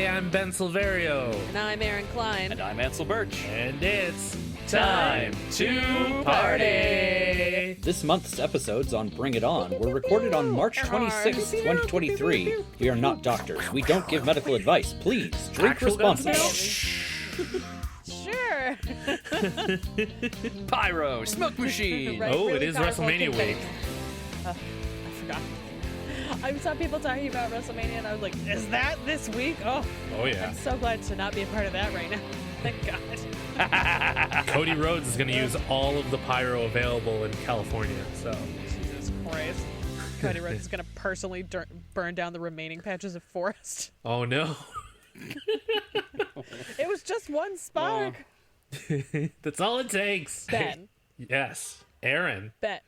Hey, I'm Ben Silverio. And I'm Erin Cline. And I'm Ansel Burch. And it's time to party! This month's episodes on Bring It On were recorded on March 26, 2023. We are not doctors. We don't give medical advice. Please, drink responsibly. Sure. Pyro, smoke machine. Right, Oh, really it is powerful WrestleMania confetti. week. I forgot. I saw people talking about WrestleMania and I was like, is that this week? Oh yeah. I'm so glad to not be a part of that right now. Thank God. Cody Rhodes is going to use all of the pyro available in California, so. Jesus Christ. Cody Rhodes is going to personally burn down the remaining patches of forest. Oh, no. It was just one spark. That's all it takes. Ben. Yes. Erin. Ben.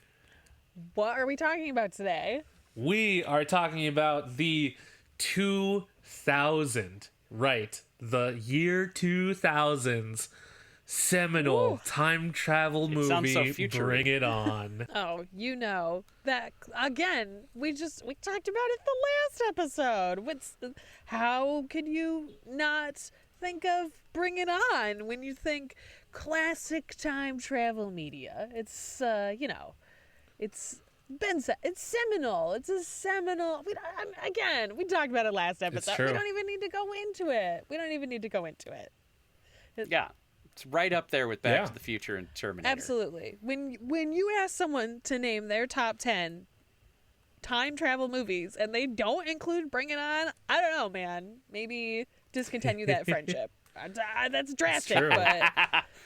What are we talking about today? We are talking about the 2000, right, the year 2000's seminal time travel sounds so movie, future-y. Bring It On. Oh, you know that again. We talked about it the last episode. How can you not think of Bring It On when you think classic time travel media? It's it's seminal. It's a seminal. We talked about it last episode. true. We don't even need to go into it. Yeah, it's right up there with Back Yeah. to the Future and Terminator. Absolutely. When you ask someone to name their top 10 time travel movies and they don't include Bring It On, I don't know, man. Maybe discontinue that friendship. That's drastic, true. but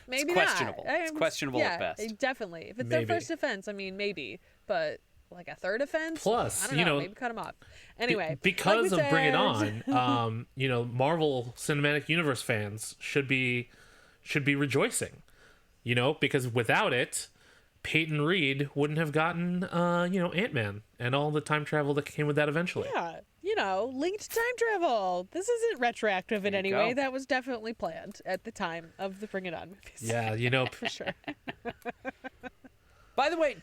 maybe It's questionable. not. It's questionable yeah, at best. Definitely. If it's Maybe. their first offense, I mean, maybe. But like a third offense? Plus, I don't know, maybe cut them off. Anyway. because like of we Bring It said- On, Marvel Cinematic Universe fans should be rejoicing, because without it, Peyton Reed wouldn't have gotten, Ant-Man and all the time travel that came with that eventually. Yeah, linked time travel. This isn't retroactive in There you any way. go. That was definitely planned at the time of the Bring It On movies. Yeah, For sure. By the way,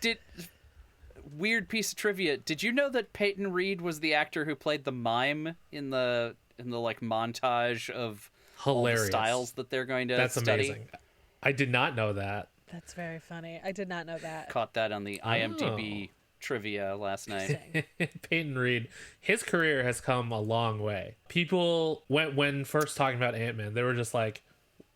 weird piece of trivia. Did you know that Peyton Reed was the actor who played the mime in the like montage of all the hilarious. styles that they're going to That's study? amazing. I did not know that. That's very funny. I did not know that. Caught that on the IMDb trivia last night. Peyton Reed, his career has come a long way. People when first talking about Ant-Man, they were just like,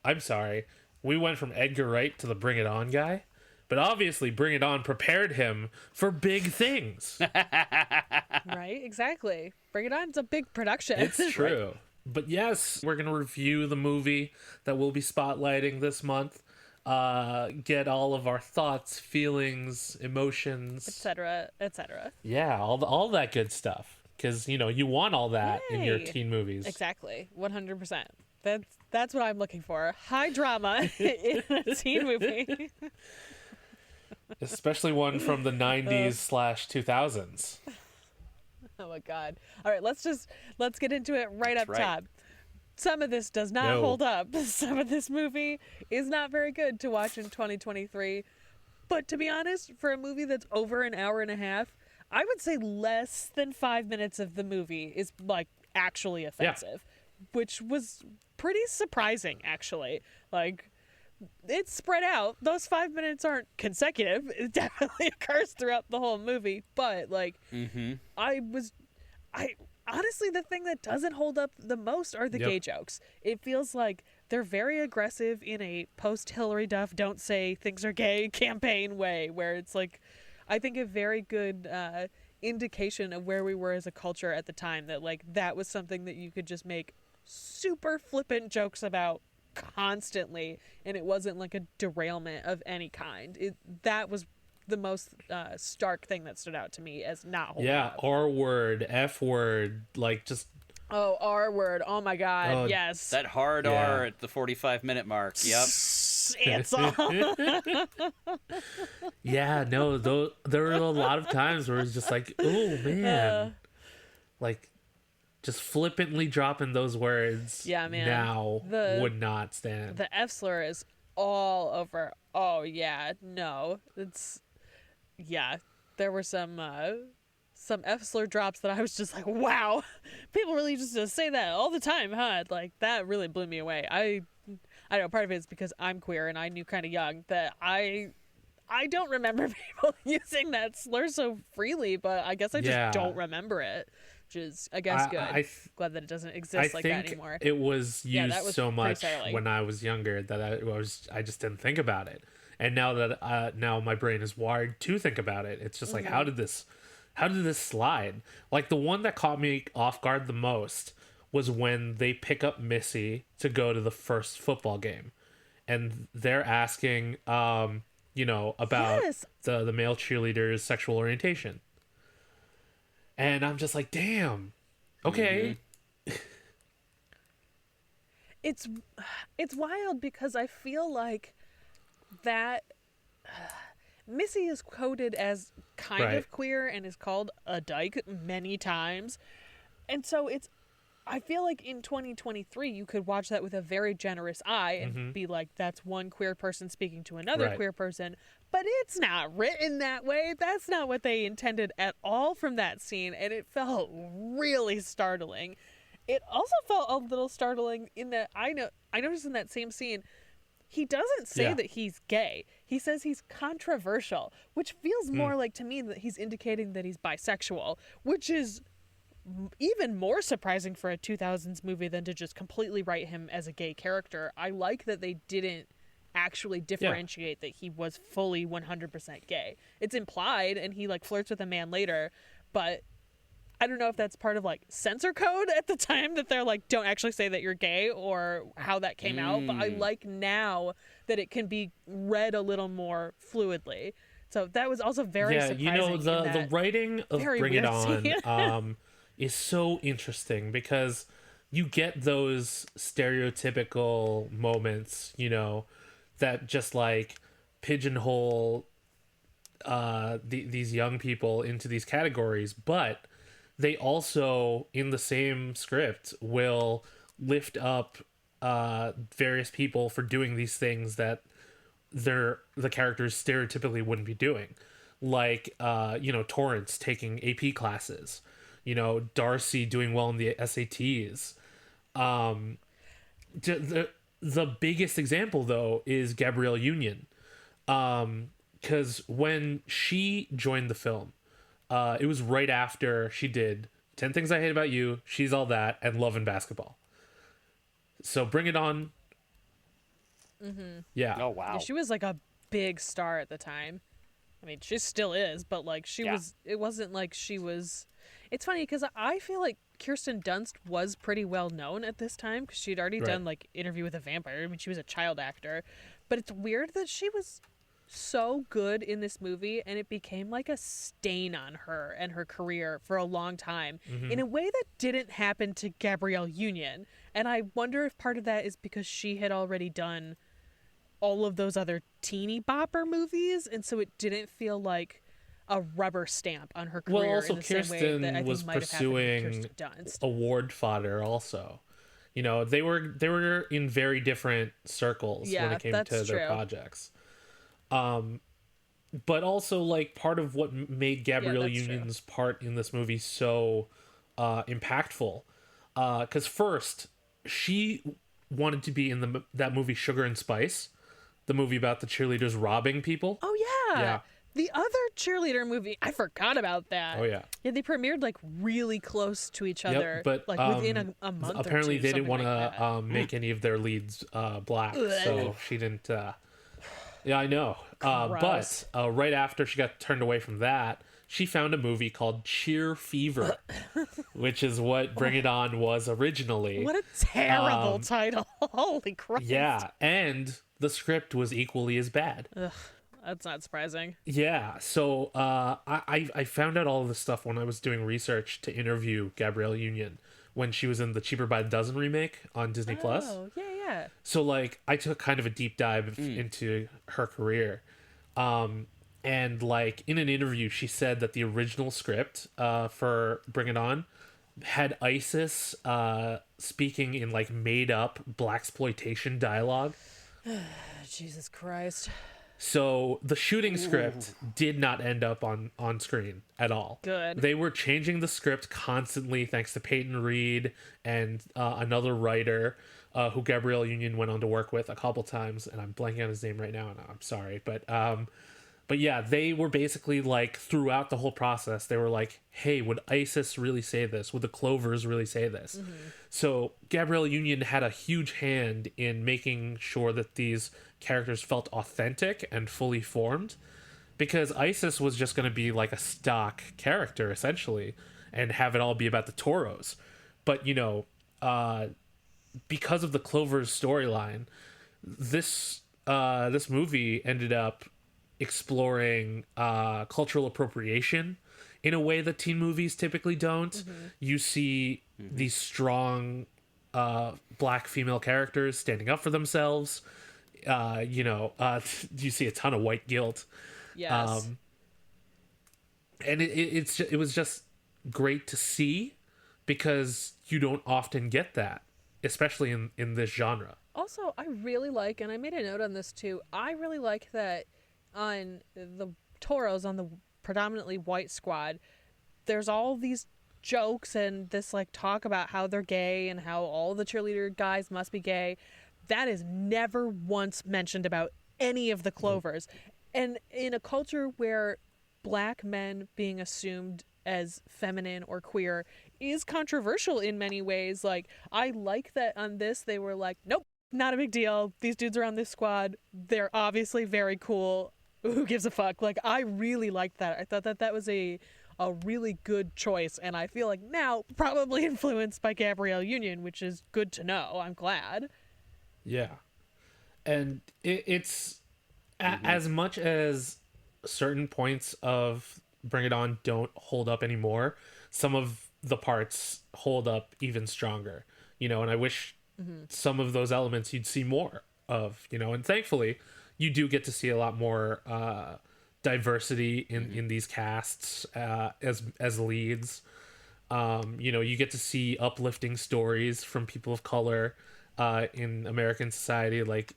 I'm sorry, we went from Edgar Wright to the Bring It On guy. But obviously, Bring It On prepared him for big things. Right? Exactly. Bring It On. It's a big production. It's true. But yes, we're going to review the movie that we'll be spotlighting this month. Get all of our thoughts, feelings, emotions, etc. etc. Yeah, all that good stuff. Because, you want all that in your Yay. teen movies. Exactly. 100%. That's what I'm looking for. High drama in a teen movie. Especially one from the 90s/2000s. Oh my God. All right, let's get into it right That's up right. top. Some of this does not No. hold up. Some of this movie is not very good to watch in 2023. But to be honest, for a movie that's over an hour and a half, I would say less than 5 minutes of the movie is like actually offensive, which was pretty surprising actually. Like, it's spread out. Those 5 minutes aren't consecutive. It definitely occurs throughout the whole movie. But like, I honestly, the thing that doesn't hold up the most are the gay jokes. It feels like they're very aggressive in a post-Hillary Duff "don't say things are gay" campaign way, where it's like, I think a very good indication of where we were as a culture at the time, that like that was something that you could just make super flippant jokes about constantly, and it wasn't like a derailment of any kind. That was the most stark thing that stood out to me as not holding up. R word, F word, like just. Oh, R word. Oh my God. Oh, yes. That hard Yeah. R at the 45-minute mark. Yep. It's all. Yeah, no, there were a lot of times where it's just like, oh man, like just flippantly dropping those words. Yeah, man. Now would not stand. The F slur is all over. Oh yeah. No. It's. Yeah. There were some some F slur drops that I was just like, wow, people really just say that all the time, huh? Like, that really blew me away. I don't know, part of it is because I'm queer and I knew kind of young that I don't remember people using that slur so freely, but I guess I just don't remember it, which is, I guess, good. Glad that it doesn't exist like that anymore. It was used that was so much startling. when I was younger that I just didn't think about it. And now that now my brain is wired to think about it, it's just like, how did this slide? Like, the one that caught me off guard the most was when they pick up Missy to go to the first football game, and they're asking about the male cheerleader's sexual orientation. And I'm just like, damn. Okay. It's wild because I feel like that Missy is quoted as kind of queer and is called a dyke many times. And so I feel like in 2023 you could watch that with a very generous eye and be like, that's one queer person speaking to another queer person. But it's not written that way. That's not what they intended at all from that scene. And it felt really startling. It also felt a little startling in that I noticed in that same scene, he doesn't say that he's gay. He says he's controversial, which feels more like to me that he's indicating that he's bisexual, which is even more surprising for a 2000s movie than to just completely write him as a gay character. I like that they didn't actually differentiate that he was fully 100% gay. It's implied, and he like flirts with a man later, but I don't know if that's part of like censor code at the time that they're like, don't actually say that you're gay, or how that came out. But I like now that it can be read a little more fluidly. So that was also very surprising. The writing of Bring It On is so interesting because you get those stereotypical moments, that just like pigeonhole these young people into these categories, but they also, in the same script, will lift up various people for doing these things that the characters stereotypically wouldn't be doing, like Torrance taking AP classes, Darcy doing well in the SATs. The biggest example though is Gabrielle Union, because when she joined the film, it was right after she did 10 Things I Hate About You, She's All That, and Love and Basketball. So Bring It On. Yeah. Oh, wow. Yeah, she was like a big star at the time. I mean, she still is, but like it wasn't like she was. It's funny because I feel like Kirsten Dunst was pretty well known at this time because she'd already done like Interview with a Vampire. I mean, she was a child actor, but it's weird that she was so good in this movie and it became like a stain on her and her career for a long time in a way that didn't happen to Gabrielle Union. And I wonder if part of that is because she had already done all of those other teeny bopper movies, and so it didn't feel like a rubber stamp on her career. Well, also in the same way that I think was might have happened with pursuing Kirsten Dunst. award fodder also. They were in very different circles when it came to their projects. But also, like, part of what made Gabrielle Union's part in this movie so impactful, because first she wanted to be in that movie Sugar and Spice, the movie about the cheerleaders robbing people. Oh yeah. The other cheerleader movie, I forgot about that. Oh yeah. Yeah, they premiered like really close to each other, but like within a month. Apparently, or two, they didn't want like to make any of their leads black, so she didn't. Yeah, I know. But right after she got turned away from that, she found a movie called Cheer Fever, which is what Bring It On was originally. What a terrible title! Holy Christ! Yeah, and the script was equally as bad. Ugh, that's not surprising. Yeah, so I found out all of this stuff when I was doing research to interview Gabrielle Union when she was in the Cheaper by the Dozen remake on Disney Plus. Oh, yeah. So like I took kind of a deep dive into her career. And like in an interview she said that the original script for Bring It On had ISIS speaking in like made up blaxploitation dialogue. Jesus Christ. So the shooting script did not end up on screen at all. Good. They were changing the script constantly thanks to Peyton Reed and another writer who Gabrielle Union went on to work with a couple times, and I'm blanking on his name right now, and I'm sorry, but yeah, they were basically like throughout the whole process, they were like, hey, would Isis really say this? Would the Clovers really say this? So Gabrielle Union had a huge hand in making sure that these characters felt authentic and fully formed, because Isis was just going to be like a stock character essentially and have it all be about the Toros. But because of the Clovers storyline, this movie ended up exploring cultural appropriation in a way that teen movies typically don't. You see these strong black female characters standing up for themselves. You see a ton of white guilt. Yes. And it was just great to see, because you don't often get that, especially in this genre. Also, I really like, and I made a note on this too, I really like that on the Toros, on the predominantly white squad, there's all these jokes and this like talk about how they're gay and how all the cheerleader guys must be gay. That is never once mentioned about any of the Clovers. And in a culture where black men being assumed as feminine or queer is controversial in many ways, like, I like that on this they were like, nope, not a big deal. These dudes are on this squad. They're obviously very cool. Who gives a fuck? Like, I really liked that. I thought that was a really good choice, and I feel like now probably influenced by Gabrielle Union, which is good to know. I'm glad. Yeah. And it's as much as certain points of Bring It On don't hold up anymore, some of the parts hold up even stronger, and I wish some of those elements you'd see more of, and thankfully you do get to see a lot more diversity in these casts as leads. You get to see uplifting stories from people of color in American society. Like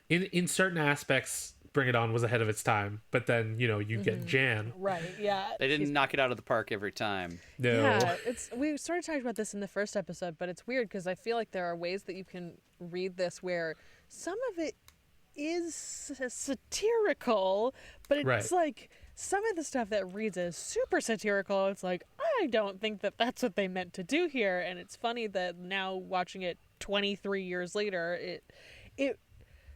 in certain aspects, Bring It On was ahead of its time, but then you get Jan. Right, yeah. They didn't knock it out of the park every time. No. Yeah, we sort of talked about this in the first episode, but it's weird because I feel like there are ways that you can read this where some of it is satirical, but it's Right. like some of the stuff that reads as super satirical, it's like, I don't think that that's what they meant to do here. And it's funny that now watching it 23 years later, it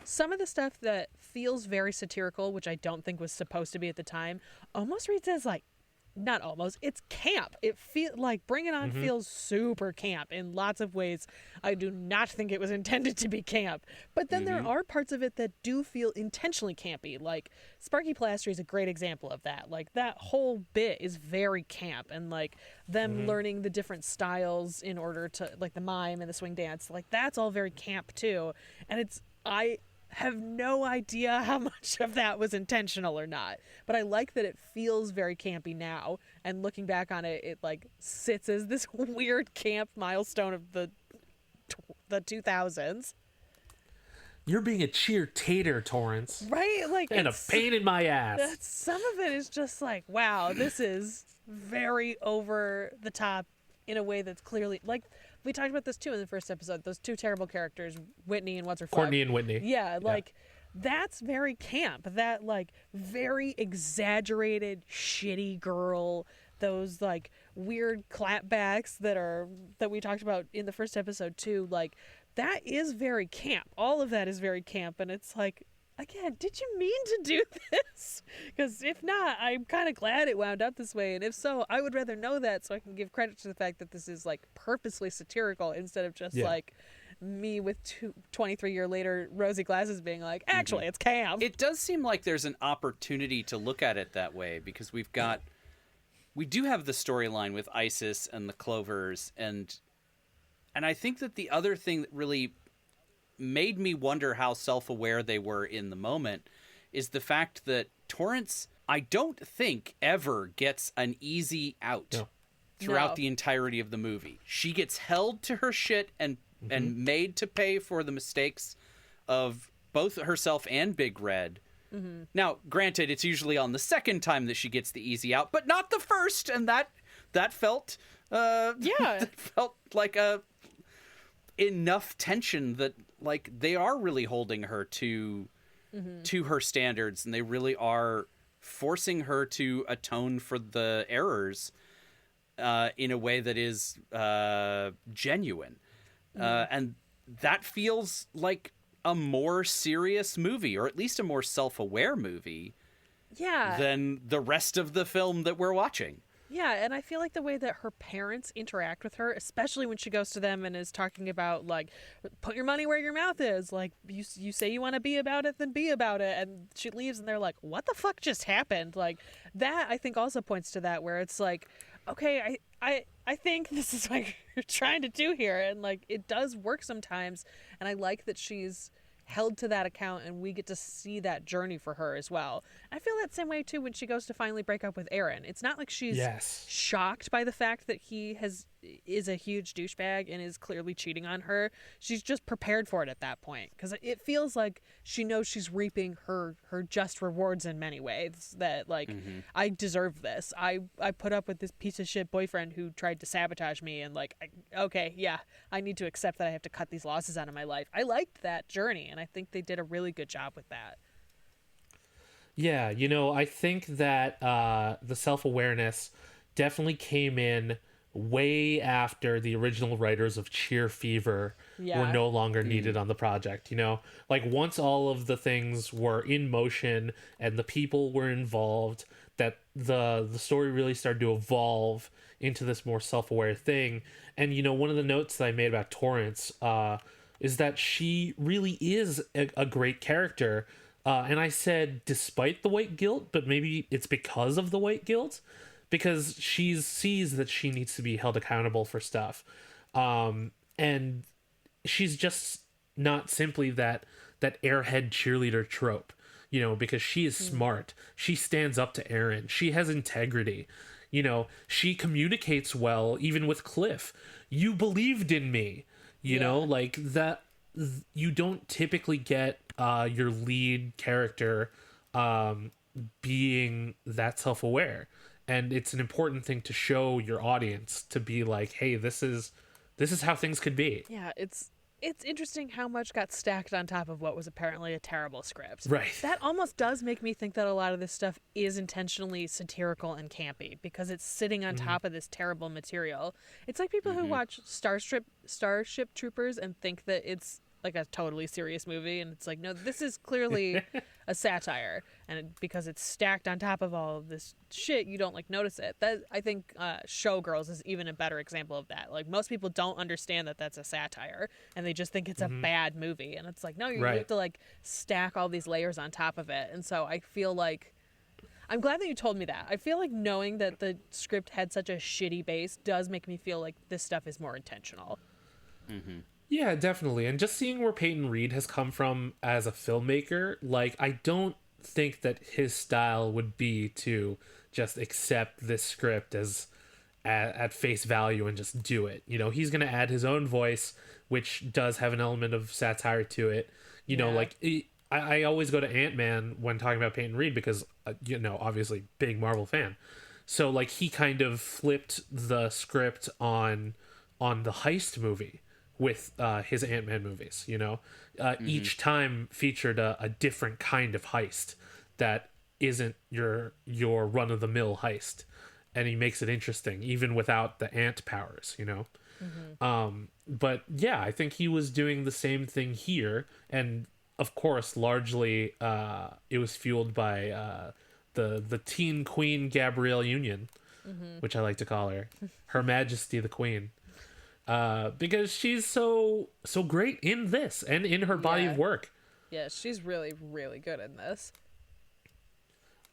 some of the stuff that feels very satirical, which I don't think was supposed to be at the time, almost reads as like, not almost, it's camp. It feel like Bring It On feels super camp in lots of ways. I do not think it was intended to be camp, but then there are parts of it that do feel intentionally campy. Like Sparky Plastry is a great example of that. Like that whole bit is very camp, and like them learning the different styles in order to, like the mime and the swing dance, like that's all very camp too. And I have no idea how much of that was intentional or not, but I like that it feels very campy now, and looking back on it, it like sits as this weird camp milestone of the 2000s. You're being a cheer tater, Torrance. Right? Like, And a pain in my ass. some of it is just like, wow, this is very over the top in a way that's clearly, like, we talked about this too in the first episode, those two terrible characters, Whitney and what's her fuck. Courtney and Whitney. Yeah, like that's very camp. That like very exaggerated shitty girl, those like weird clapbacks that we talked about in the first episode too, like that is very camp. All of that is very camp, and it's like, again, did you mean to do this? Because if not, I'm kind of glad it wound up this way. And if so, I would rather know that so I can give credit to the fact that this is like purposely satirical instead of just like me with 23 year later rosy glasses being like, actually, it's camp. It does seem like there's an opportunity to look at it that way, because we do have the storyline with Isis and the Clovers, and I think that the other thing that really made me wonder how self-aware they were in the moment is the fact that Torrance, I don't think, ever gets an easy out throughout the entirety of the movie. She gets held to her shit and made to pay for the mistakes of both herself and Big Red. Now, granted, it's usually on the second time that she gets the easy out, but not the first, and that felt that felt like a enough tension that like they are really holding her to her standards, and they really are forcing her to atone for the errors in a way that is genuine, and that feels like a more serious movie, or at least a more self-aware movie, than the rest of the film that we're watching. Yeah, and I feel like the way that her parents interact with her, especially when she goes to them and is talking about, like, put your money where your mouth is. Like, you say you want to be about it, then be about it. And she leaves and they're like, what the fuck just happened? Like, that I think also points to that, where it's like, okay, I think this is what you're trying to do here. And, like, it does work sometimes. And I like that she's held to that account and we get to see that journey for her as well. I feel that same way too when she goes to finally break up with Erin. It's not like she's shocked by the fact that he is a huge douchebag and is clearly cheating on her. She's just prepared for it at that point, because it feels like she knows she's reaping her just rewards in many ways, that like, I deserve this. I put up with this piece of shit boyfriend who tried to sabotage me, and like, I need to accept that I have to cut these losses out of my life. I liked that journey, and I think they did a really good job with that. Yeah, I think that the self-awareness definitely came in way after the original writers of Cheer Fever were no longer needed on the project. Like once all of the things were in motion and the people were involved, that the story really started to evolve into this more self-aware thing. And one of the notes that I made about Torrance is that she really is a great character. And I said, despite the white guilt, but maybe it's because of the white guilt, because she sees that she needs to be held accountable for stuff. And she's just not simply that airhead cheerleader trope, because she is smart. She stands up to Erin. She has integrity. She communicates well, even with Cliff. You believed in me, like that. You don't typically get your lead character being that self-aware, and it's an important thing to show your audience, to be like, hey, this is how things could be. Yeah, it's interesting how much got stacked on top of what was apparently a terrible script. Right. That almost does make me think that a lot of this stuff is intentionally satirical and campy, because it's sitting on top of this terrible material. It's like people who watch Starship Troopers and think that it's like a totally serious movie, and it's like, no, this is clearly a satire, and because it's stacked on top of all of this shit, you don't like notice it. That, I think Showgirls is even a better example of that. Like, most people don't understand that that's a satire, and they just think it's a bad movie, and it's like, no, you have to like stack all these layers on top of it. And so I feel like, I'm glad that you told me that. I feel like knowing that the script had such a shitty base does make me feel like this stuff is more intentional. Yeah, definitely. And just seeing where Peyton Reed has come from as a filmmaker, like, I don't think that his style would be to just accept this script as at face value and just do it. He's going to add his own voice, which does have an element of satire to it. Like, I always go to Ant-Man when talking about Peyton Reed because, obviously big Marvel fan. So, like, he kind of flipped the script on the Heist movie with his Ant-Man movies. Each time featured a different kind of heist that isn't your run-of-the-mill heist, and he makes it interesting even without the ant powers. But yeah, I think he was doing the same thing here, and of course largely it was fueled by the teen queen Gabrielle Union, which I like to call her Majesty the Queen. Because she's so great in this and in her body of work. Yeah, she's really, really good in this.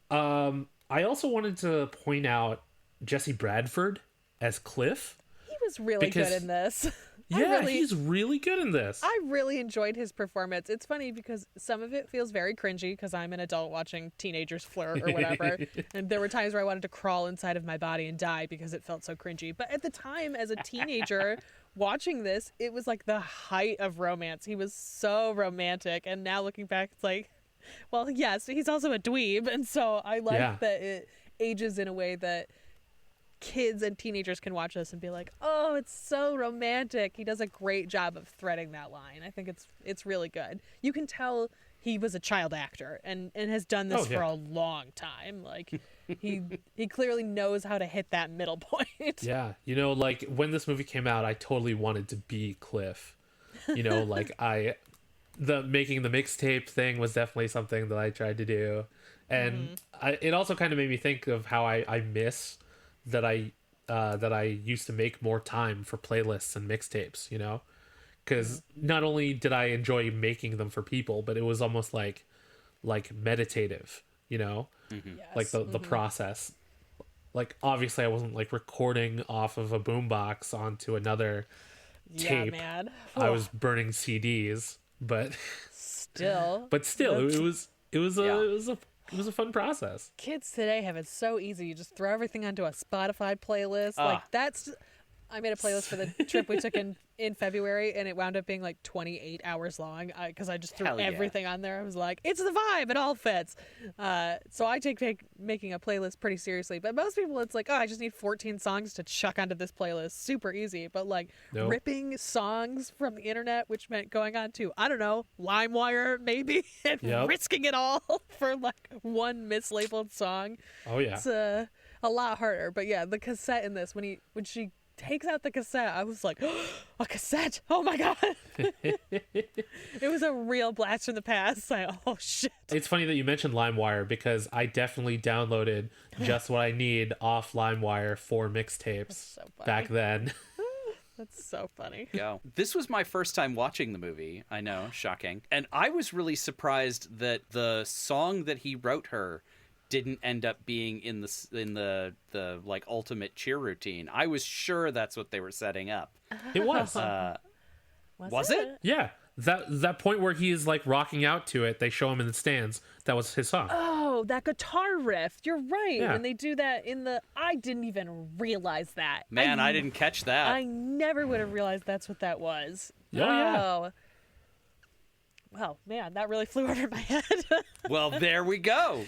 I also wanted to point out Jesse Bradford as Cliff. He was really good in this. he's really good in this. I really enjoyed his performance. It's funny because some of it feels very cringy because I'm an adult watching teenagers flirt or whatever. And there were times where I wanted to crawl inside of my body and die because it felt so cringy. But at the time, as a teenager watching this, it was like the height of romance. He was so romantic. And now looking back, it's like, well, yes, he's also a dweeb. And so I like that it ages in a way that kids and teenagers can watch this and be like, oh, it's so romantic. He does a great job of threading that line. I think it's really good. You can tell he was a child actor and has done this for a long time. Like he clearly knows how to hit that middle point. Yeah. You know, like when this movie came out, I totally wanted to be Cliff. You know, like making the mixtape thing was definitely something that I tried to do. And it also kind of made me think of how I miss that I used to make more time for playlists and mixtapes, you know, because not only did I enjoy making them for people, but it was almost like meditative, you know, like the process. Like obviously I wasn't like recording off of a boombox onto another tape. Man. I was burning CDs, but still, it was a fun process. Kids today have it so easy. You just throw everything onto a Spotify playlist. I made a playlist for the trip we took in February, and it wound up being like 28 hours long because I just threw everything on there. I was like, it's the vibe. It all fits. So I take making a playlist pretty seriously. But most people, it's like, oh, I just need 14 songs to chuck onto this playlist. Super easy. But like ripping songs from the internet, which meant going on to, I don't know, LimeWire maybe, and risking it all for like one mislabeled song. Oh, yeah. It's a lot harder. But yeah, the cassette in this, when she takes out the cassette, I was like, oh, a cassette, oh my god. It was a real blast from the past. Like, oh shit. It's funny that you mentioned LimeWire because I definitely downloaded just what I need off LimeWire for mixtapes back then. That's so funny. Yeah. This was my first time watching the movie. I know, shocking. And I was really surprised that the song that he wrote her didn't end up being in the like ultimate cheer routine. I was sure that's what they were setting up. It was. Was it? Yeah. That point where he is like rocking out to it, they show him in the stands. That was his song. Oh, that guitar riff. You're right. Yeah. When they do that I didn't even realize that. Man, I didn't catch that. I never would have realized that's what that was. Oh, yeah. Well, man, that really flew over my head. Well, there we go.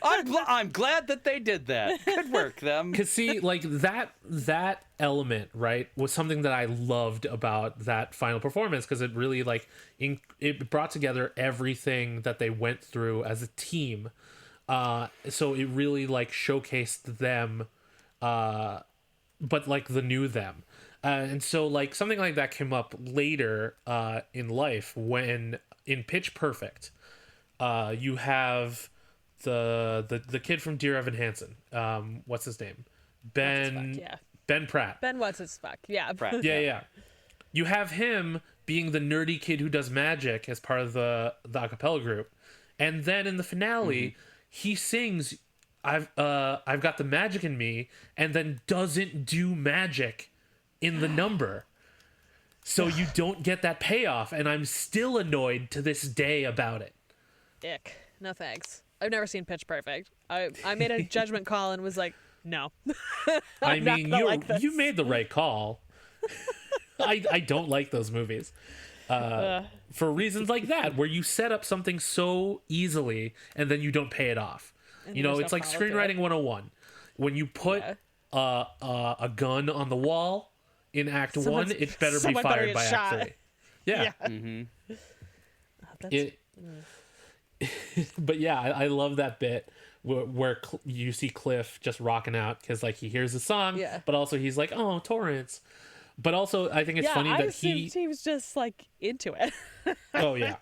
I'm glad that they did that. Good work, them. Because see, like that element, right, was something that I loved about that final performance because it really like it brought together everything that they went through as a team. So it really like showcased them, but like the new them. And so like something like that came up later in life when in Pitch Perfect, you have the kid from Dear Evan Hansen. What's his name? Ben Pratt. Ben what's his fuck? Yeah. Pratt. Yeah. You have him being the nerdy kid who does magic as part of the a cappella group, and then in the finale, he sings I've got the magic in me, and then doesn't do magic in the number. So you don't get that payoff, and I'm still annoyed to this day about it. Dick. No thanks. I've never seen Pitch Perfect. I made a judgment call and was like, no. I mean, you made the right call. I don't like those movies. For reasons like that, where you set up something so easily and then you don't pay it off. And you know, there's it's no like follow-through. screenwriting 101. When you put a gun on the wall in Act 1, it better be fired by Act 3. Yeah. But yeah, I love that bit where you see Cliff just rocking out because like he hears the song, but also he's like, oh, Torrance. But also, I think it's funny that he was just like into it. Oh yeah.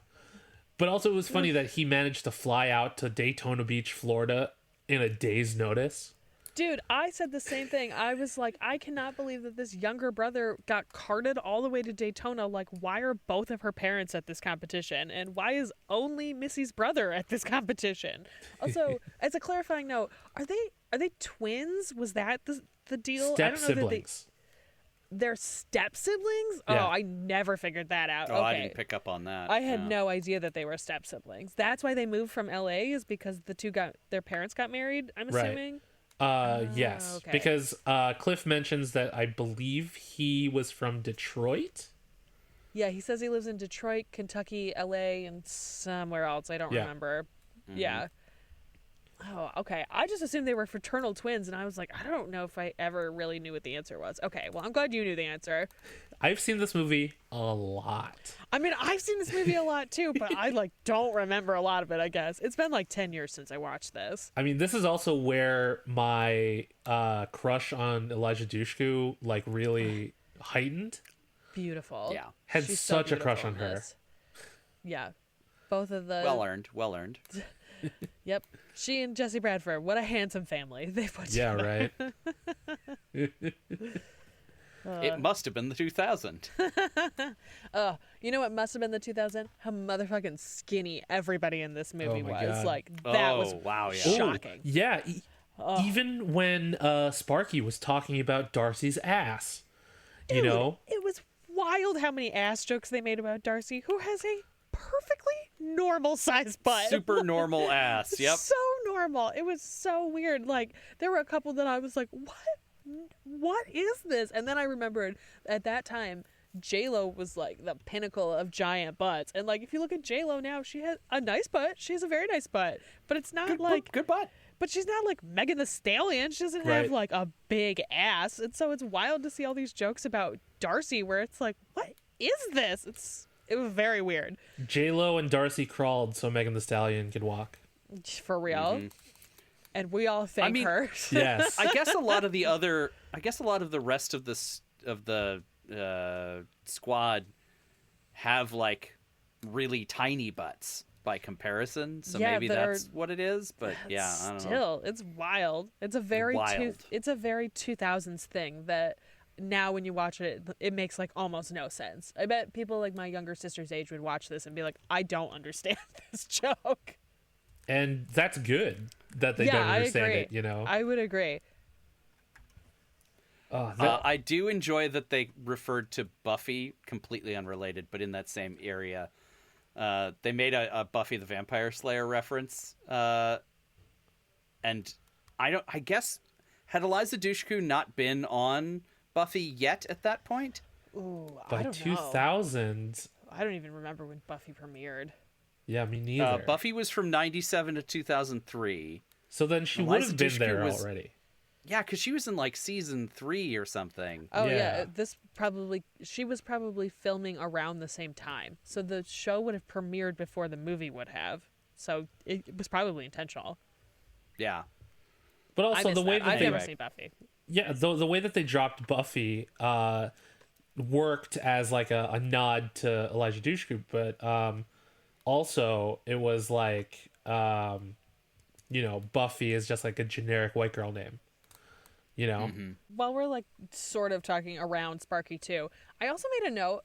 But also, it was funny that he managed to fly out to Daytona Beach, Florida, in a day's notice. Dude, I said the same thing. I was like, I cannot believe that this younger brother got carted all the way to Daytona. Like, why are both of her parents at this competition? And why is only Missy's brother at this competition? Also, as a clarifying note, are they twins? Was that the deal? Step siblings. They're step siblings? Yeah. Oh, I never figured that out. Oh, Okay. I didn't pick up on that. I had Yeah. no idea that they were step siblings. That's why they moved from LA, is because their parents got married, I'm Right. assuming. Yes, okay. because Cliff mentions that I believe he was from Detroit. Yeah, he says he lives in Detroit, Kentucky, LA, and somewhere else. I don't Yeah. remember. Yeah. Oh, okay. I just assumed they were fraternal twins, and I was like, I don't know if I ever really knew what the answer was. Okay, well, I'm glad you knew the answer. I've seen this movie a lot. I mean, I've seen this movie a lot too, but I don't remember a lot of it, I guess. It's been like 10 years since I watched this. I mean, this is also where my crush on Eliza Dushku really heightened. Beautiful. Yeah. Had She's so such a crush beautiful on in her. this. Yeah. Both of the... Well earned. Yep. She and Jesse Bradford. What a handsome family they put Yeah, together. right. It must have been the 2000. You know what must have been the 2000? How motherfucking skinny everybody in this movie my was. God. Like, that Oh, was wow, yeah. shocking. Yeah. Even when Sparky was talking about Darcy's ass, you know? It was wild how many ass jokes they made about Darcy, who has a perfectly normal sized butt. Super normal ass. Yep. So normal. It was so weird. Like, there were a couple that I was like, what is this? And then I remembered at that time, J-Lo was like the pinnacle of giant butts. And like, if you look at J-Lo now, she has a nice butt. She has a very nice butt. But it's not Good butt. but she's not like Megan the Stallion. She doesn't have Right. like a big ass. And so it's wild to see all these jokes about Darcy where it's like, what is this? It was very weird. J-Lo and Darcy crawled so Megan the Stallion could walk. For real. And we all thank her. Yes. I guess a lot of the rest of the squad have like really tiny butts by comparison. So Yeah, maybe that that's what it is. But yeah, I don't know. Still, it's wild. It's a very it's a very 2000s thing that now when you watch it, it makes like almost no sense. I bet people like my younger sister's age would watch this and be like, I don't understand this joke. And that's good that they don't understand it, you know? I would agree. I do enjoy that they referred to Buffy, completely unrelated, but in that same area. They made a Buffy the Vampire Slayer reference, and I guess had Eliza Dushku not been on Buffy yet at that point? Ooh, By I don't know. 2000, I don't even remember when Buffy premiered. yeah, me neither. Buffy was from 97 to 2003. So then she Eliza would have been Dushku there was- already. Yeah, because she was in like season 3 or something. Oh Yeah. she was probably filming around the same time. So the show would have premiered before the movie would have. So it was probably intentional. Yeah. But I also missed the way that. that I've they never seen Buffy. Yeah, the way that they dropped Buffy worked as like a nod to Elijah Dushku, but also it was like Buffy is just like a generic white girl name. You know? While we're like sort of talking around Sparky too, I also made a note.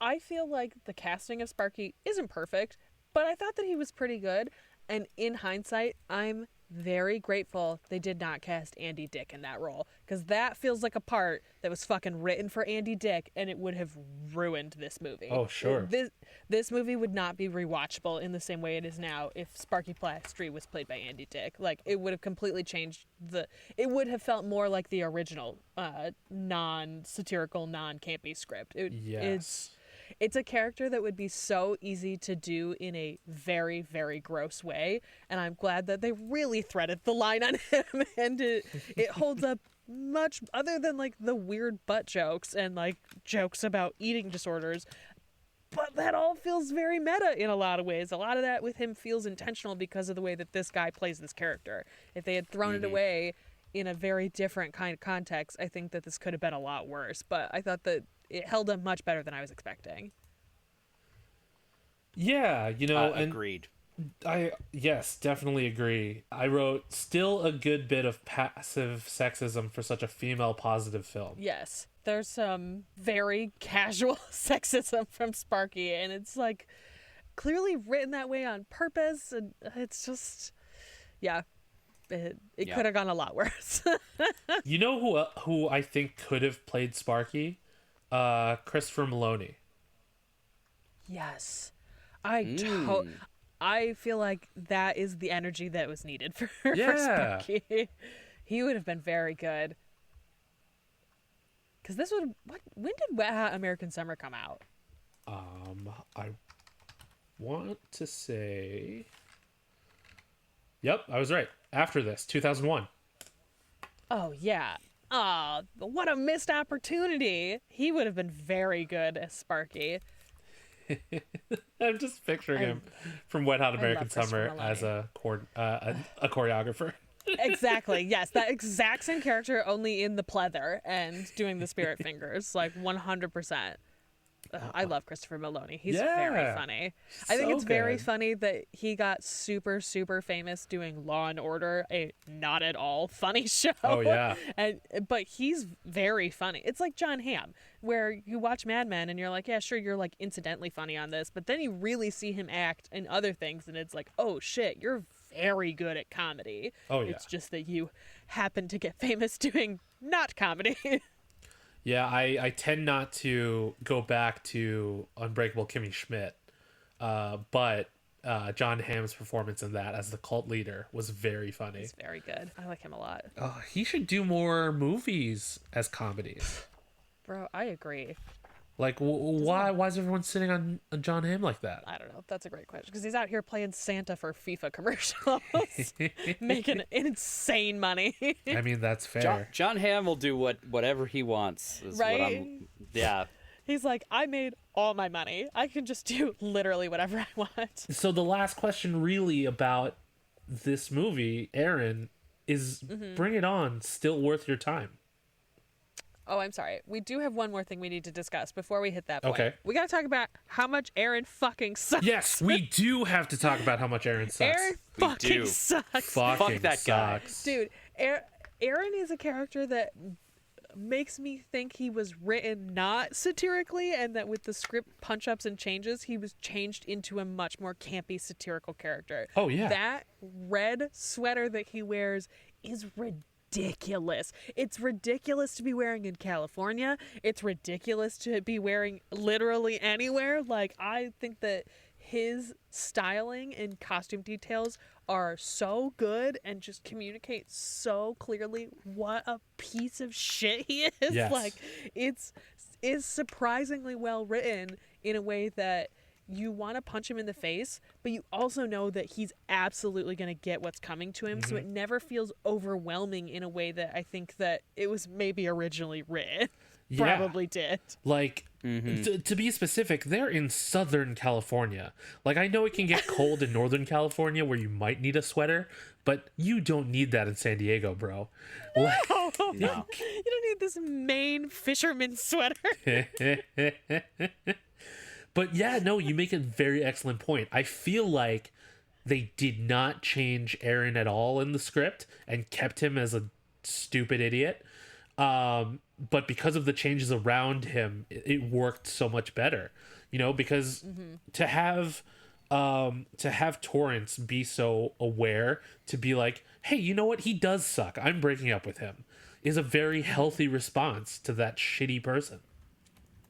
I feel like the casting of Sparky isn't perfect, but I thought that he was pretty good. And in hindsight, I'm very grateful they did not cast Andy Dick in that role, because that feels like a part that was fucking written for Andy Dick, and it would have ruined this movie. Oh, sure. This movie would not be rewatchable in the same way it is now if Sparky Plastry was played by Andy Dick. Like, it would have completely changed it would have felt more like the original non-satirical, non-campy script. Yes. It's a character that would be so easy to do in a very, very gross way, and I'm glad that they really threaded the line on him, and it holds up much other than like the weird butt jokes and like jokes about eating disorders. But that all feels very meta in a lot of ways. A lot of that with him feels intentional because of the way that this guy plays this character. If they had thrown it away in a very different kind of context, I think that this could have been a lot worse. But I thought that it held up much better than I was expecting. Yeah, and Agreed. yes, definitely agree. I wrote still a good bit of passive sexism for such a female positive film. Yes, there's some very casual sexism from Sparky, and it's like clearly written that way on purpose, and it's just, yeah. It Yeah. could have gone a lot worse. You know who I think could have played Sparky? Christopher Maloney. Yes. I feel like that is the energy that was needed for Yeah. Sparky. He would have been very good. Because this would... when did Wet Hot American Summer come out? I want to say... Yep, I was right. After this, 2001. Oh, yeah. Oh, what a missed opportunity. He would have been very good as Sparky. I'm just picturing him from Wet Hot American Christopher Summer as Maloney. a choreographer. Exactly. Yes, that exact same character, only in the pleather and doing the spirit fingers. Like 100%. I love Christopher Maloney. He's very funny. I think So it's very good. funny that he got super, super famous doing Law and Order, a not at all funny show. Oh, yeah. But he's very funny. It's like John Hamm, where you watch Mad Men and you're like, yeah, sure, you're like incidentally funny on this, but then you really see him act in other things, and it's like, oh shit, you're very good at comedy. Oh, yeah. It's just that you happen to get famous doing not comedy. Yeah, I tend not to go back to Unbreakable Kimmy Schmidt, but John Hamm's performance in that as the cult leader was very funny. He's very good. I like him a lot. He should do more movies as comedies. Bro, I agree. Like, why is everyone sitting on John Hamm like that? I don't know. That's a great question. Because he's out here playing Santa for FIFA commercials, making insane money. I mean, that's fair. John Hamm will do whatever he wants. Is what Right? yeah. He's like, I made all my money. I can just do literally whatever I want. So the last question really about this movie, Erin, is Bring It On still worth your time? Oh, I'm sorry. We do have one more thing we need to discuss before we hit that point. Okay. We got to talk about how much Erin fucking sucks. Yes, we do have to talk about how much Erin sucks. Erin We fucking do. sucks. Fucking that guy. sucks. Dude, Erin is a character that makes me think he was written not satirically, and that with the script punch-ups and changes, he was changed into a much more campy satirical character. Oh, yeah. That red sweater that he wears is ridiculous. It's ridiculous to be wearing in California. It's ridiculous to be wearing literally anywhere. Like, I think that his styling and costume details are so good and just communicate so clearly what a piece of shit he is. Yes. Like, it's surprisingly well written in a way that you want to punch him in the face, but you also know that he's absolutely going to get what's coming to him. So it never feels overwhelming in a way that I think that it was maybe originally written. Yeah. Probably did. Like, to be specific, they're in Southern California. Like, I know it can get cold in Northern California where you might need a sweater, but you don't need that in San Diego, bro. Like, Oh, No. you don't need this Maine fisherman sweater. but yeah, no, you make a very excellent point. I feel like they did not change Aaron at all in the script and kept him as a stupid idiot. But because of the changes around him, it worked so much better, you know, because to have Torrance be so aware to be like, hey, you know what? He does suck. I'm breaking up with him is a very healthy response to that shitty person.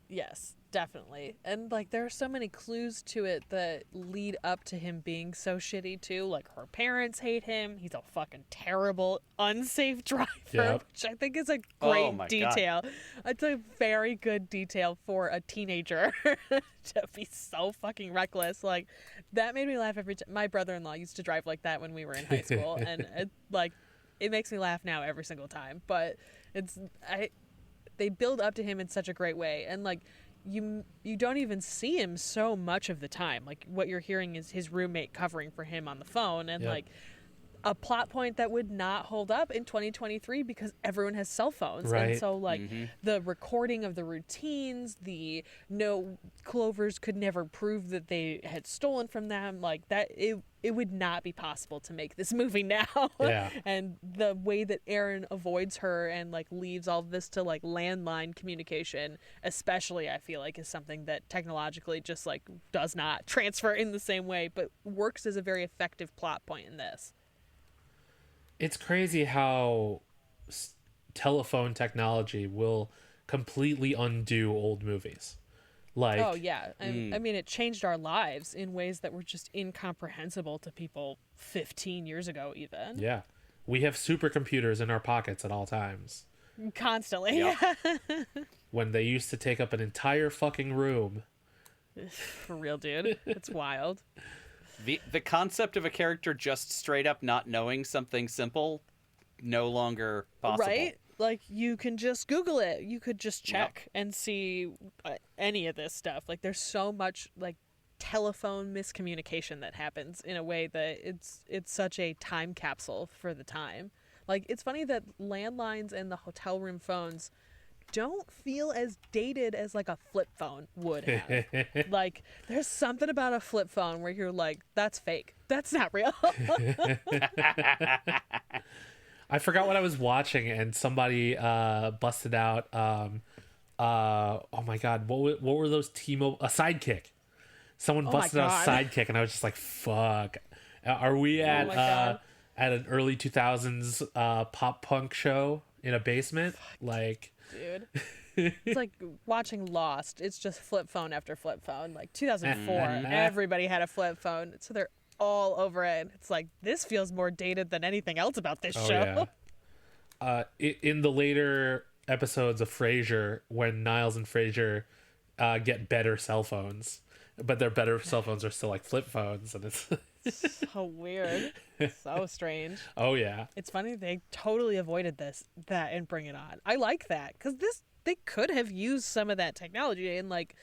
Yes, definitely. And like there are so many clues to it that lead up to him being so shitty too. Like her parents hate him. He's a fucking terrible, unsafe driver, Yep. which I think is a Oh great my God. detail. It's a very good detail for a teenager to be so fucking reckless. Like that made me laugh every time. My brother-in-law used to drive like that when we were in high school, and it makes me laugh now every single time. But they build up to him in such a great way, and like you don't even see him so much of the time. Like what you're hearing is his roommate covering for him on the phone, and Yep. like a plot point that would not hold up in 2023 because everyone has cell phones. Right. And so like the recording of the routines, Clovers could never prove that they had stolen from them, like that it would not be possible to make this movie now. Yeah. And the way that Erin avoids her and like leaves all of this to like landline communication, especially, I feel like is something that technologically just like does not transfer in the same way, but works as a very effective plot point in this. It's crazy how telephone technology will completely undo old movies. Like, Oh yeah, I mean it changed our lives in ways that were just incomprehensible to people 15 years ago, even. yeah, we have supercomputers in our pockets at all times. Constantly. Yep. When they used to take up an entire fucking room. For real, dude. It's wild. The concept of a character just straight up not knowing something simple, no longer possible. Right? Like, you can just Google it. You could just check and see any of this stuff. Like, there's so much, like, telephone miscommunication that happens in a way that it's such a time capsule for the time. Like, it's funny that landlines and the hotel room phones don't feel as dated as, like, a flip phone would have. Like, there's something about a flip phone where you're like, that's fake. That's not real. I forgot what I was watching, and somebody busted out. Oh my god, what were those T-Mobile? A Sidekick. Someone busted out a Sidekick, and I was just like, "Fuck." Are we at at an early 2000s pop punk show in a basement? Like, dude, it's like watching Lost. It's just flip phone after flip phone. Like 2004, everybody had a flip phone, so they're all over it. It's like, this feels more dated than anything else about this show. Yeah. In the later episodes of Frasier, when Niles and Frasier get better cell phones, but their better cell phones are still like flip phones, and it's so weird, so strange. Oh yeah, it's funny they totally avoided that and Bring It On. I like that because they could have used some of that technology, and like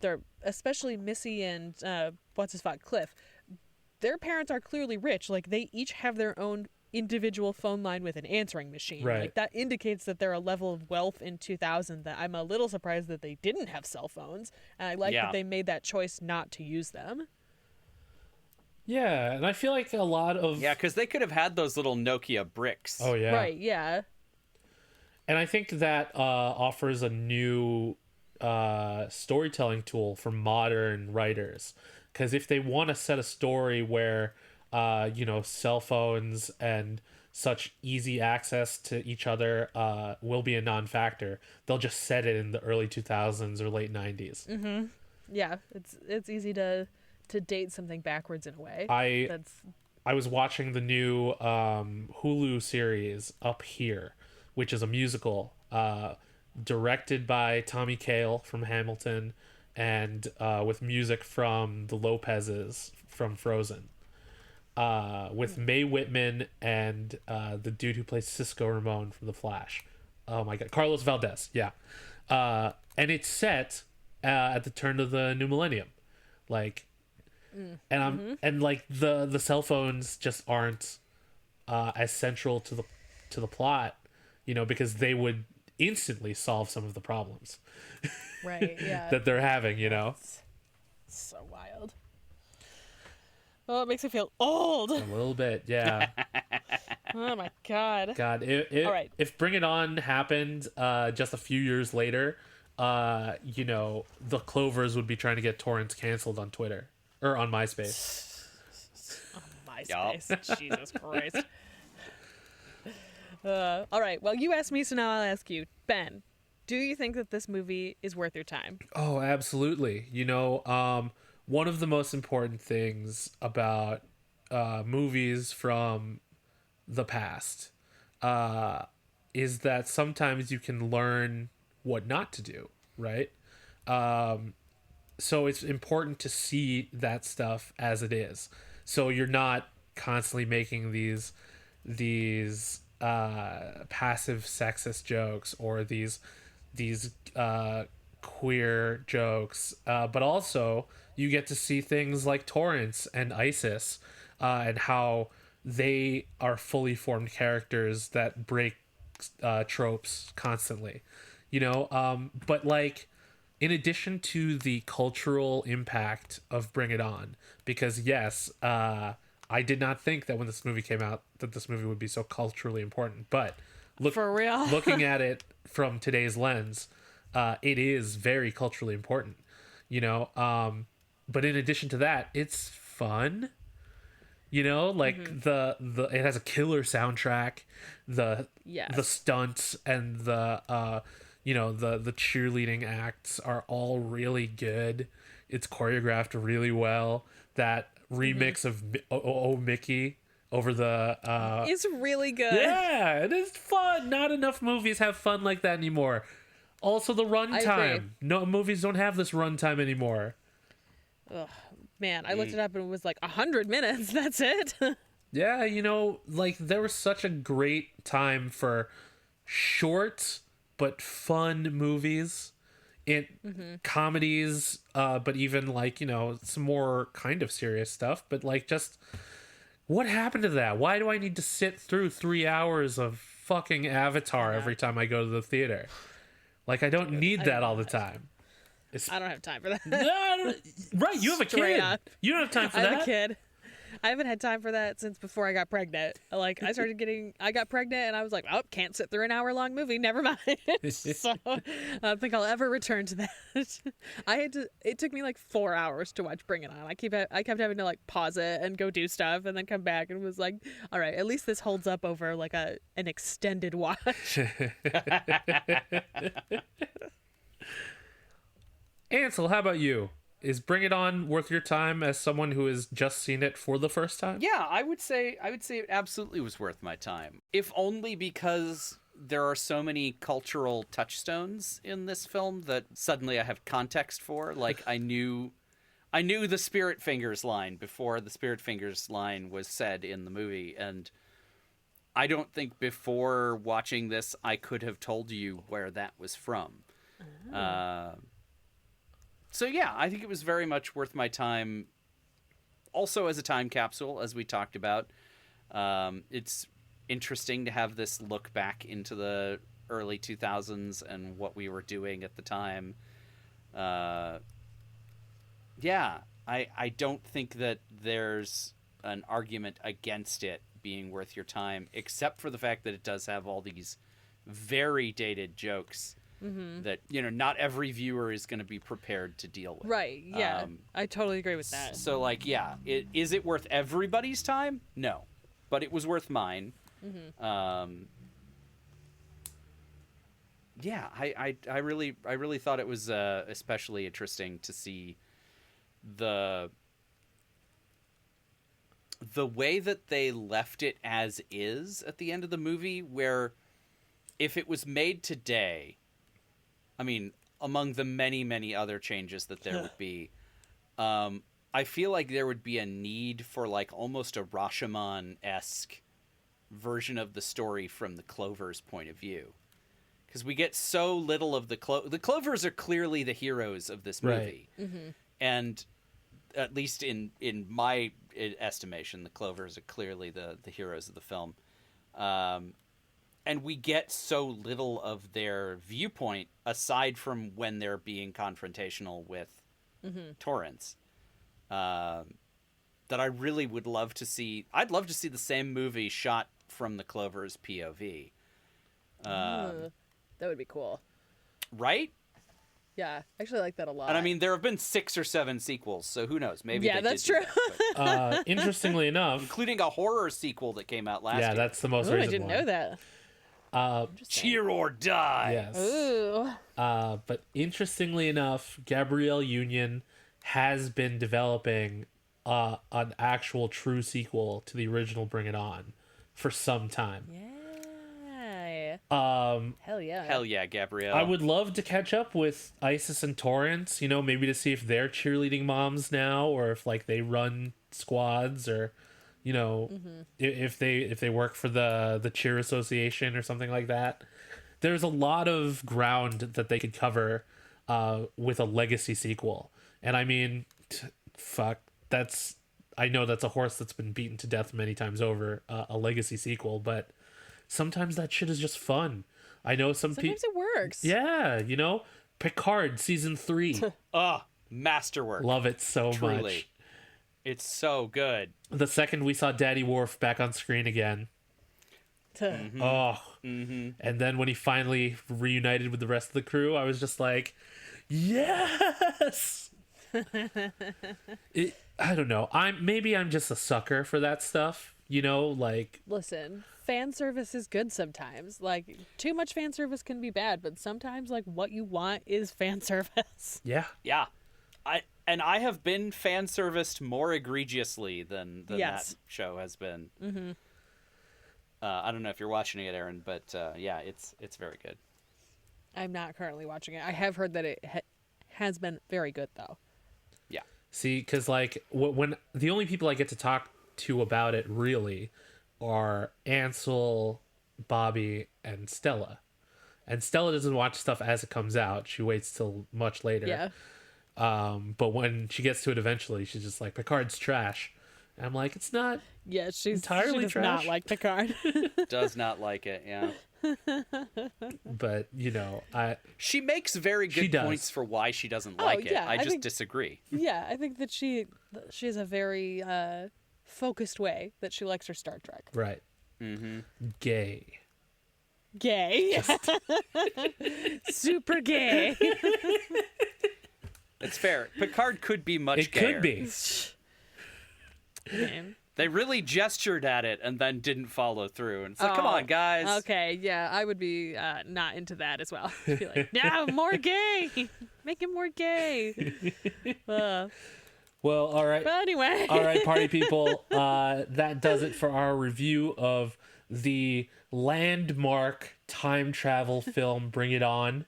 they're especially Missy and what's his fuck Cliff. Their parents are clearly rich. Like, they each have their own individual phone line with an answering machine. Right. Like, that indicates that they're a level of wealth in 2000 that I'm a little surprised that they didn't have cell phones. And I like that they made that choice not to use them. Yeah, and I feel like a lot of... Yeah, because they could have had those little Nokia bricks. Oh, yeah. Right, yeah. And I think that offers a new storytelling tool for modern writers. Because if they want to set a story where, cell phones and such easy access to each other will be a non-factor, they'll just set it in the early 2000s or late 90s. Mm-hmm. Yeah, it's easy to date something backwards in a way. I was watching the new Hulu series Up Here, which is a musical directed by Tommy Kail from Hamilton, and with music from the Lopez's from Frozen, with Mae Whitman and the dude who plays Cisco Ramon from The Flash. Oh my god, Carlos Valdez, yeah. And it's set at the turn of the new millennium, like, and like the cell phones just aren't as central to the plot, because they would instantly solve some of the problems. Right, yeah. that they're having, It's so wild. Oh, it makes me feel old. A little bit, yeah. Oh my god. God, All right. if Bring It On happened just a few years later, the Clovers would be trying to get torrents canceled on Twitter or on MySpace. Oh, MySpace. Jesus Christ. All right. Well, you asked me, so now I'll ask you, Ben. Do you think that this movie is worth your time? Oh, absolutely. One of the most important things about movies from the past is that sometimes you can learn what not to do, right? So it's important to see that stuff as it is. So you're not constantly making these passive sexist jokes or these queer jokes, but also you get to see things like torrents and ISIS, and how they are fully formed characters that break tropes constantly, but like, in addition to the cultural impact of Bring It On, because yes, I did not think that when this movie came out that this movie would be so culturally important, but For real? looking at it from today's lens, it is very culturally important, but in addition to that, it's fun. You know, like the it has a killer soundtrack, the Yes. stunts and the the cheerleading acts are all really good. It's choreographed really well. That remix of Mickey over the It's really good. yeah, it is fun. Not enough movies have fun like that anymore. Also, the agree. runtime. No movies don't have this runtime anymore. Ugh, man, I looked it up and it was like 100 minutes. That's it. Yeah, like there was such a great time for short but fun movies and comedies, but even like, some more kind of serious stuff. But like, just what happened to that? Why do I need to sit through 3 hours of fucking Avatar every time I go to the theater? Like, I don't need that all the time. I don't have time for that. No, right, you have a Straight kid. up. You don't have time for I that. have a kid. I haven't had time for that since before I got pregnant. Like, I got pregnant and I was like, oh, can't sit through an hour-long movie. Never mind. So I don't think I'll ever return to that. It took me like 4 hours to watch Bring It On. I kept having to like pause it and go do stuff and then come back and was like, all right, at least this holds up over like an extended watch. Ansel, how about you? Is Bring It On worth your time as someone who has just seen it for the first time? Yeah, I would say it absolutely was worth my time. If only because there are so many cultural touchstones in this film that suddenly I have context for. Like I knew the Spirit Fingers line before the Spirit Fingers line was said in the movie, and I don't think before watching this I could have told you where that was from. So yeah, I think it was very much worth my time. Also as a time capsule, as we talked about. It's interesting to have this look back into the early 2000s and what we were doing at the time. Yeah, I don't think that there's an argument against it being worth your time, except for the fact that it does have all these very dated jokes that, not every viewer is going to be prepared to deal with. Right, yeah. I totally agree with that. So, like, yeah, is it worth everybody's time? No. But it was worth mine. Yeah, I really thought it was especially interesting to see the way that they left it as is at the end of the movie, where if it was made today, I mean, among the many, many other changes that there would be, I feel like there would be a need for like almost a Rashomon-esque version of the story from the Clovers' point of view. Because we get so little of the Clovers are clearly the heroes of this movie. Right. And at least in my estimation, the Clovers are clearly the heroes of the film. And we get so little of their viewpoint aside from when they're being confrontational with Torrance, that I really would love to see. I'd love to see the same movie shot from the Clovers' POV. That would be cool. Right? Yeah, I actually like that a lot. And I mean, there have been 6 or 7 sequels, so who knows? Maybe yeah, they that's did true. do that, Interestingly enough, including a horror sequel that came out last yeah, year. that's the most Ooh, I recent didn't one. know that. Cheer or Die. Yes. Ooh. But interestingly enough, Gabrielle Union has been developing an actual true sequel to the original Bring It On for some time. Yeah. Hell Hell yeah, Gabrielle. I would love to catch up with Isis and Torrance, maybe to see if they're cheerleading moms now, or if like they run squads, or if they work for the cheer association or something like that. There's a lot of ground that they could cover with a legacy sequel. And I mean, fuck, I know that's a horse that's been beaten to death many times over, a legacy sequel, but sometimes that shit is just fun. I know Sometimes it works. Yeah, Picard season 3. Masterwork. Love it so Truly. much. It's so good. The second we saw Daddy Worf back on screen again. And then when he finally reunited with the rest of the crew, I was just like, yes. I don't know. I'm just a sucker for that stuff. You know, like Listen, fan service is good sometimes. Like, too much fan service can be bad, but sometimes, like, what you want is fan service. yeah. Yeah. I have been fan serviced more egregiously than Yes. that show has been. Mm-hmm. I don't know if you're watching it, Erin, but yeah, it's very good. I'm not currently watching it. I have heard that it has been very good, though. Yeah. See, because like when the only people I get to talk to about it really are Ansel, Bobby, and Stella. And Stella doesn't watch stuff as it comes out. She waits till much later. Yeah. But when she gets to it eventually, she's just like, Picard's trash. And I'm like, it's not. Yeah, she does Entirely not trash. like Picard. Does not like it, yeah. But, you know, She makes very She good does. points for why she doesn't like it. yeah, I I just think- disagree. Yeah, I think that she has a very focused way that she likes her Star Trek. right. Mm-hmm. Gay. Gay. Super gay. It's fair. Picard could be much It gayer. could be. Man. They really gestured at it and then didn't follow through. And it's like, come Oh, on, guys. Okay, yeah, I would be not into that as well. Be like, no, more gay. Make him more gay. Well, all right. But anyway. All right, party people. That does it for our review of the landmark time travel film Bring It On.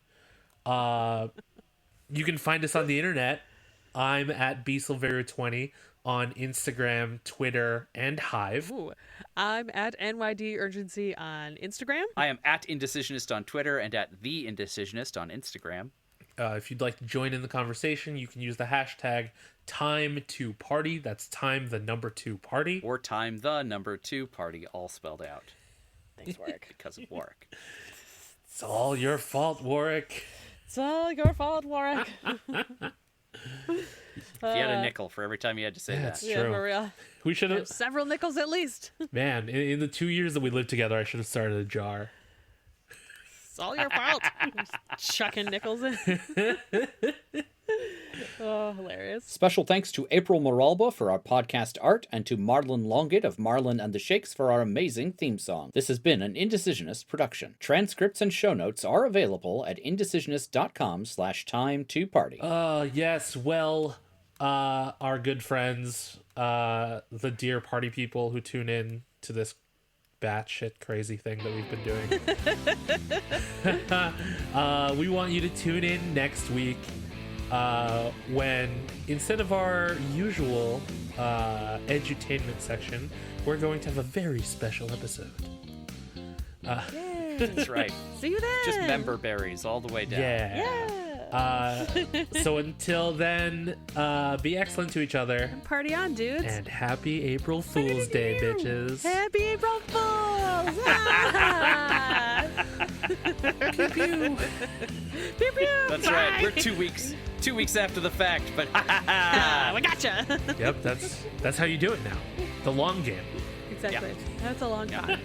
You can find us on the internet. I'm at bsilverio20 on Instagram, Twitter, and Hive. Ooh, I'm at NYD Urgency on Instagram. I am at Indecisionist on Twitter and at The Indecisionist on Instagram. If you'd like to join in the conversation, you can use the hashtag time2party. That's time, the number 2 party. Or time the number 2 party, all spelled out. Thanks, Warwick. Because of Warwick. It's all your fault, Warwick. It's all your fault, Warwick. If you had a nickel for every time you had to say That's that. Yeah, true. for real. We should have, Several nickels at least. man, in the 2 years that we lived together, I should have started a jar. It's all your fault. Just chucking nickels in. Oh, hilarious. Special thanks to April Moralba for our podcast art and to Marlon Longit of Marlon and the Shakes for our amazing theme song. This has been an Indecisionist production. Transcripts and show notes are available at indecisionist.com/time2party. Yes, well, our good friends, the dear party people who tune in to this batshit crazy thing that we've been doing. We want you to tune in next week when, instead of our usual edutainment section, we're going to have a very special episode. Yay. That's right. See you then. Just member berries all the way down. Yeah. Yeah. So until then, be excellent to each other. Party on, dudes. And happy April Fool's Day, bitches. Happy April Fools! Ah! Pew pew. Pew, pew, That's bye. right. We're 2 weeks after the fact, but We gotcha. Yep, that's how you do it now. The long game. Exactly. That's a long time.